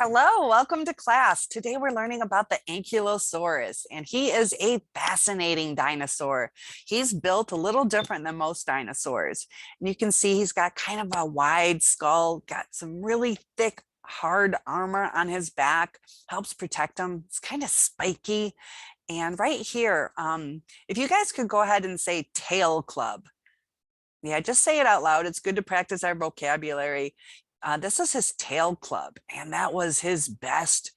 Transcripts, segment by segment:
Hello, welcome to class. Today we're learning about the Ankylosaurus, and he is a fascinating dinosaur. He's built a little different than most dinosaurs. And you can see he's got kind of a wide skull, got some really thick, hard armor on his back, helps protect him. It's kind of spiky. And right here, if you guys could go ahead and say tail club. Yeah, just say it out loud. It's good to practice our vocabulary. This is his tail club, and that was his best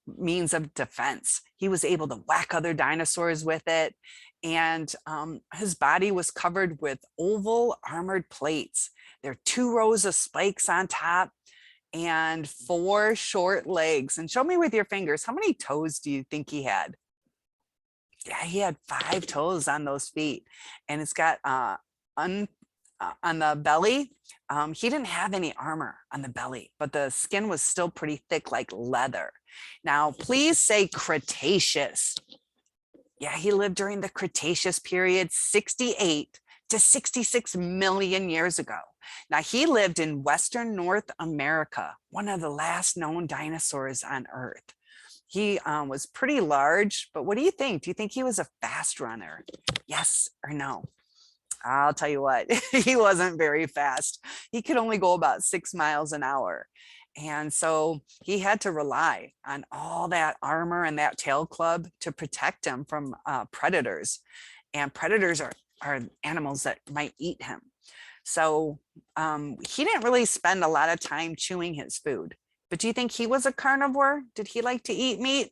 means of defense. He was able to whack other dinosaurs with it, and his body was covered with oval armored plates. There are two rows of spikes on top and four short legs. And show me with your fingers, how many toes do you think he had? Yeah, he had 5 toes on those feet, and it's got on the belly. He didn't have any armor on the belly, but the skin was still pretty thick like leather. Now, please say Cretaceous. Yeah, he lived during the Cretaceous period, 68 to 66 million years ago. Now, he lived in Western North America, one of the last known dinosaurs on Earth. He was pretty large, but what do you think? Do you think he was a fast runner? Yes or no? I'll tell you what, he wasn't very fast. He could only go about 6 miles an hour. And so he had to rely on all that armor and that tail club to protect him from predators. And predators are animals that might eat him. So he didn't really spend a lot of time chewing his food. But do you think he was a carnivore? Did he like to eat meat?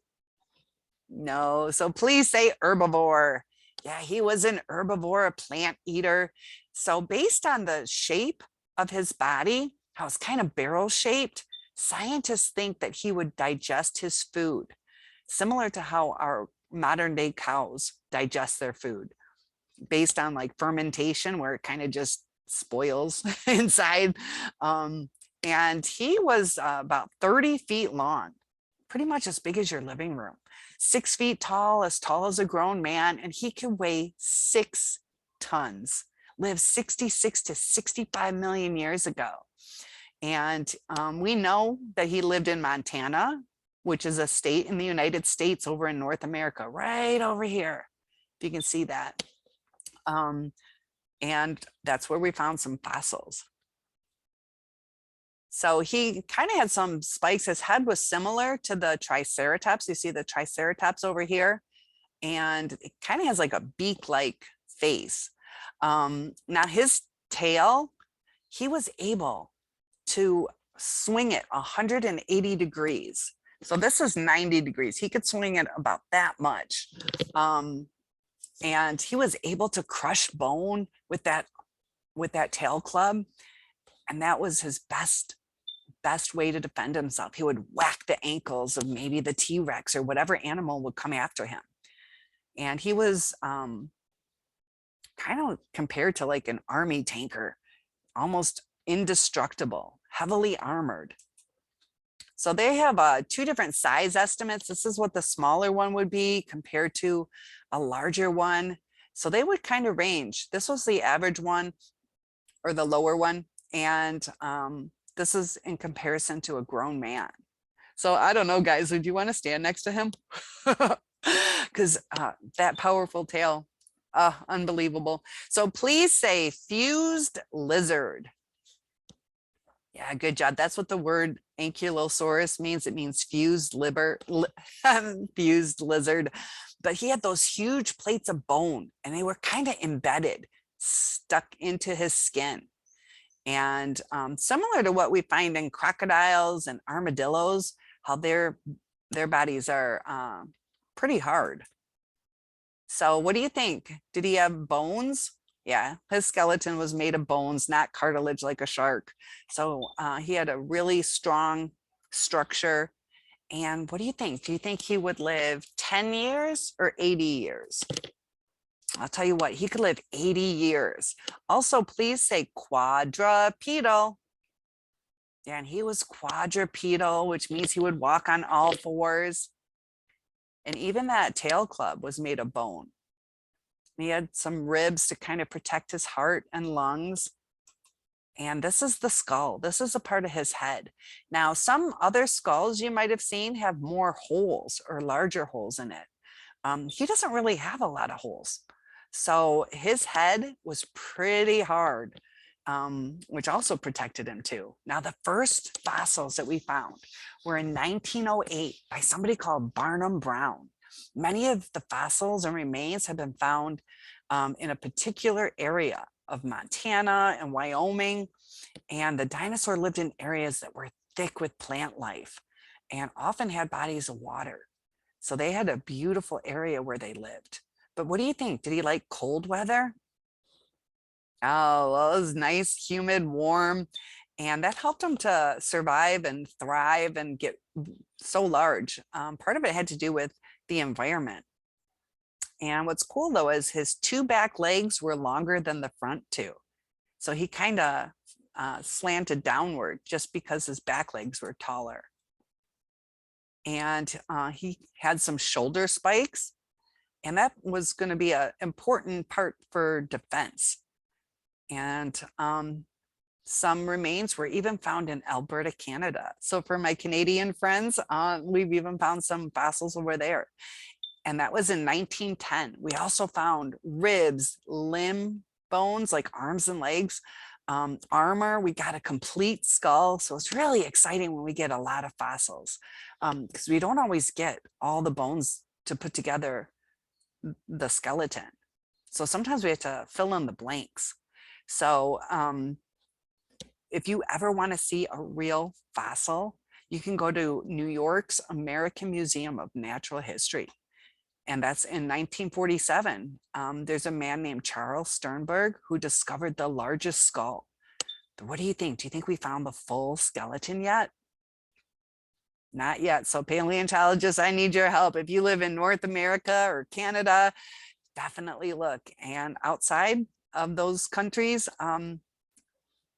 No. So please say herbivore. Yeah, he was an herbivore, a plant eater. So based on the shape of his body, how it's kind of barrel shaped, scientists think that he would digest his food, similar to how our modern day cows digest their food, based on like fermentation, where it kind of just spoils inside. And he was about 30 feet long, pretty much as big as your living room. 6 feet tall as a grown man, and he can weigh 6 tons, lived 66 to 65 million years ago. And we know that he lived in Montana, which is a state in the United States over in North America, right over here, if you can see that. And that's where we found some fossils. So he kind of had some spikes. His head was similar to the Triceratops. You see the Triceratops over here, and it kind of has like a beak-like face. Now his tail, he was able to swing it 180 degrees. So this is 90 degrees. He could swing it about that much. And he was able to crush bone with that tail club. And that was his best way to defend himself. He would whack the ankles of maybe the T-Rex or whatever animal would come after him. And he was kind of compared to like an army tanker, almost indestructible, heavily armored. So they have 2 different size estimates. This is what the smaller one would be compared to a larger one. So they would kind of range. This was the average one, or the lower one. And this is in comparison to a grown man. So I don't know, guys, would you want to stand next to him? Because that powerful tail, unbelievable. So please say fused lizard. Yeah, good job. That's what the word Ankylosaurus means. It means fused fused lizard. But he had those huge plates of bone, and they were kind of embedded, stuck into his skin. And similar to what we find in crocodiles and armadillos, how their bodies are pretty hard. So what do you think? Did he have bones? Yeah, his skeleton was made of bones, not cartilage like a shark. So he had a really strong structure. And what do you think? Do you think he would live 10 years or 80 years? I'll tell you what, he could live 80 years. Also, please say quadrupedal. Yeah, and he was quadrupedal, which means he would walk on all 4s. And even that tail club was made of bone. He had some ribs to kind of protect his heart and lungs. And this is the skull. This is a part of his head. Now, some other skulls you might have seen have more holes or larger holes in it. He doesn't really have a lot of holes. So his head was pretty hard, which also protected him too. Now, the first fossils that we found were in 1908 by somebody called Barnum Brown. Many of the fossils and remains have been found in a particular area of Montana and Wyoming. And the dinosaur lived in areas that were thick with plant life and often had bodies of water. So they had a beautiful area where they lived. But what do you think? Did he like cold weather? Oh, well, it was nice, humid, warm, and that helped him to survive and thrive and get so large. Part of it had to do with the environment. And what's cool though is his two back legs were longer than the front two. So he kind of slanted downward just because his back legs were taller. And he had some shoulder spikes, and that was going to be an important part for defense. And some remains were even found in Alberta, Canada. So for my Canadian friends, we've even found some fossils over there. And that was in 1910. We also found ribs, limb bones, like arms and legs, armor. We got a complete skull. So it's really exciting when we get a lot of fossils, because we don't always get all the bones to put together the skeleton. So sometimes we have to fill in the blanks. So if you ever want to see a real fossil, you can go to New York's American Museum of Natural History. And that's in 1947. There's a man named Charles Sternberg who discovered the largest skull. But what do you think? Do you think we found the full skeleton yet? Not yet. So paleontologists, I need your help. If you live in North America or Canada, definitely look. And outside of those countries,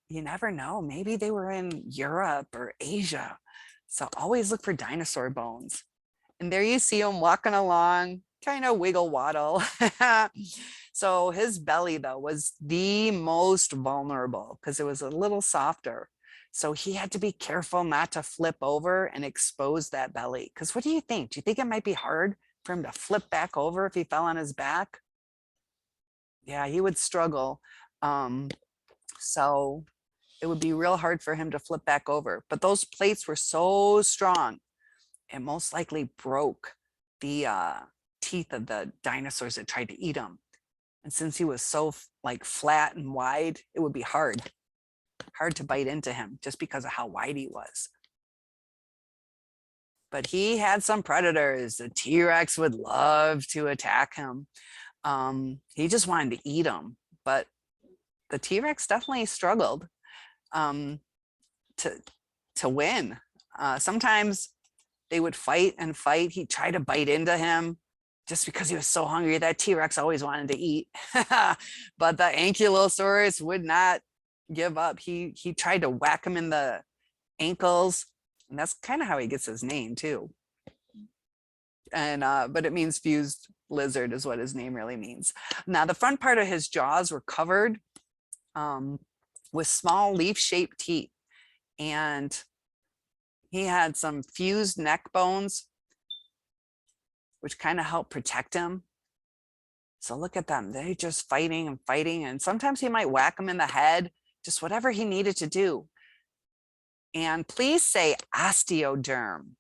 you never know. Maybe they were in Europe or Asia. So always look for dinosaur bones. And there you see him walking along, kind of wiggle waddle. So his belly, though, was the most vulnerable because it was a little softer. So he had to be careful not to flip over and expose that belly. Because what do you think? Do you think it might be hard for him to flip back over if he fell on his back? Yeah, he would struggle. So it would be real hard for him to flip back over. But those plates were so strong, it most likely broke the teeth of the dinosaurs that tried to eat him. And since he was so like flat and wide, it would be hard to bite into him just because of how wide he was. But he had some predators. The T-Rex would love to attack him. He just wanted to eat him, but the T-Rex definitely struggled to win. Sometimes they would fight and fight. He'd try to bite into him just because he was so hungry. That T-Rex always wanted to eat. But the Ankylosaurus would not give up. He tried to whack him in the ankles, and that's kind of how he gets his name too. And but it means fused lizard is what his name really means. Now the front part of his jaws were covered with small leaf-shaped teeth, and he had some fused neck bones, which kind of helped protect him. So look at them. They're just fighting and fighting. And sometimes he might whack him in the head, just whatever he needed to do. And please say osteoderm.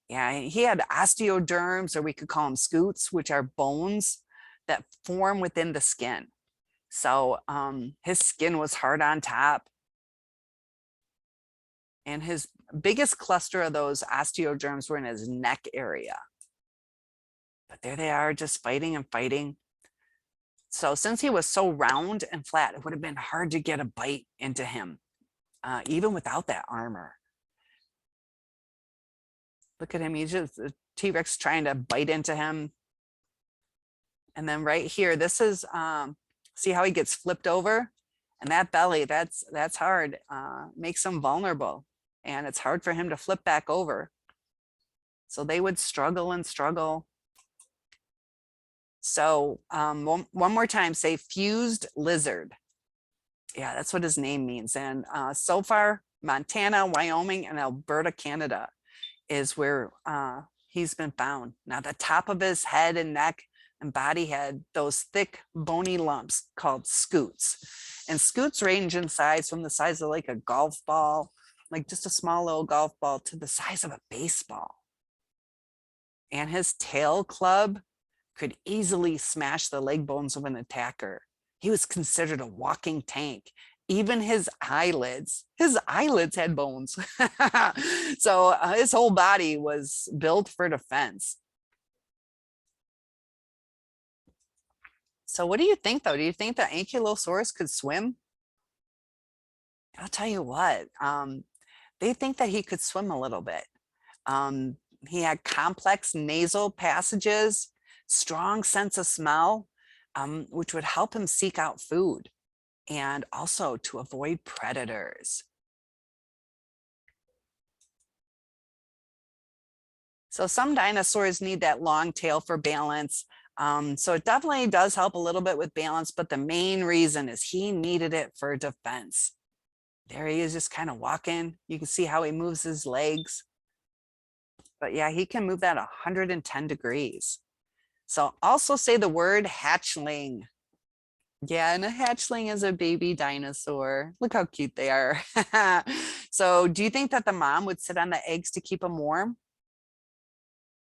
Yeah, he had osteoderms, or we could call them scutes, which are bones that form within the skin. So his skin was hard on top. And his biggest cluster of those osteoderms were in his neck area. But there they are, just fighting and fighting. So since he was so round and flat, it would have been hard to get a bite into him, even without that armor. Look at him, he's just a T-Rex trying to bite into him. And then right here, this is, see how he gets flipped over? And that belly, that's hard, makes him vulnerable. And it's hard for him to flip back over. So they would struggle and struggle. So one more time, say fused lizard. Yeah, that's what his name means. And so far, Montana, Wyoming, and Alberta, Canada is where he's been found. Now, the top of his head and neck and body had those thick, bony lumps called scutes. And scutes range in size from the size of like a golf ball, like just a small little golf ball, to the size of a baseball. And his tail club could easily smash the leg bones of an attacker. He was considered a walking tank. Even his eyelids had bones. So his whole body was built for defense. So what do you think though? Do you think the Ankylosaurus could swim? I'll tell you what, they think that he could swim a little bit. He had complex nasal passages, strong sense of smell, which would help him seek out food and also to avoid predators. So some dinosaurs need that long tail for balance. So it definitely does help a little bit with balance, but the main reason is he needed it for defense. There he is just kind of walking. You can see how he moves his legs. But yeah, he can move that 110 degrees. So also say the word hatchling. Yeah, and a hatchling is a baby dinosaur. Look how cute they are. So do you think that the mom would sit on the eggs to keep them warm?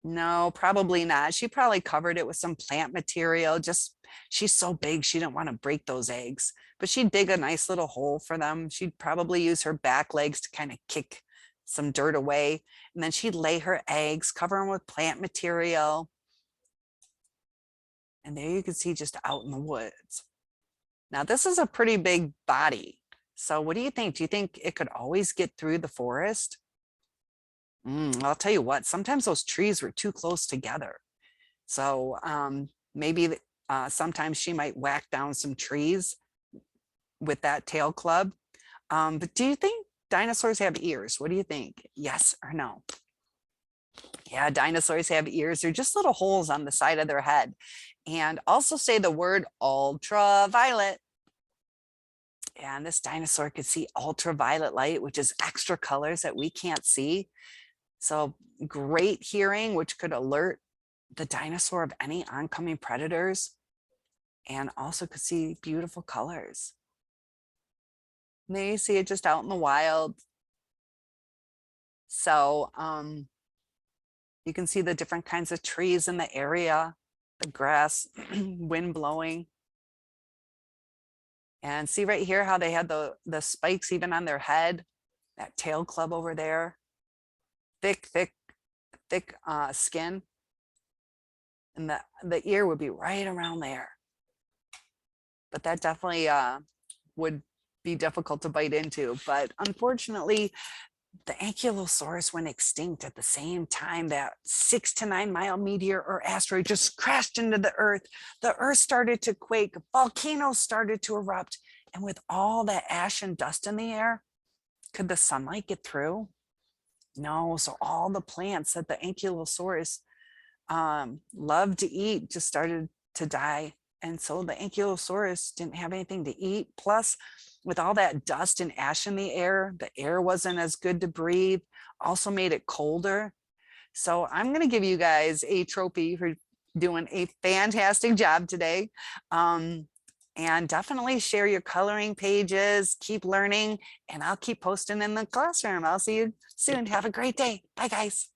No, probably not. She probably covered it with some plant material. Just she's so big, she didn't want to break those eggs, but she'd dig a nice little hole for them. She'd probably use her back legs to kind of kick some dirt away. And then she'd lay her eggs, cover them with plant material. And there you can see just out in the woods. Now, this is a pretty big body. So what do you think? Do you think it could always get through the forest? I'll tell you what, sometimes those trees were too close together. So maybe sometimes she might whack down some trees with that tail club. But do you think dinosaurs have ears? What do you think? Yes or no? Yeah, dinosaurs have ears. They're just little holes on the side of their head. And also say the word ultraviolet. And this dinosaur could see ultraviolet light, which is extra colors that we can't see. So great hearing, which could alert the dinosaur of any oncoming predators, and also could see beautiful colors. And there you see it just out in the wild. So you can see the different kinds of trees in the area, the grass, wind blowing. And see right here how they had the spikes even on their head, that tail club over there. Thick skin, and the ear would be right around there. But that definitely would be difficult to bite into. But unfortunately, the Ankylosaurus went extinct at the same time that 6 to 9 mile meteor or asteroid just crashed into the earth. The earth started to quake, volcanoes started to erupt, and with all that ash and dust in the air, could the sunlight get through? No, so all the plants that the Ankylosaurus loved to eat just started to die. And so the Ankylosaurus didn't have anything to eat. Plus, with all that dust and ash in the air wasn't as good to breathe, also made it colder. So I'm going to give you guys a trophy for doing a fantastic job today. And definitely share your coloring pages, keep learning, and I'll keep posting in the classroom. I'll see you soon. Have a great day. Bye, guys.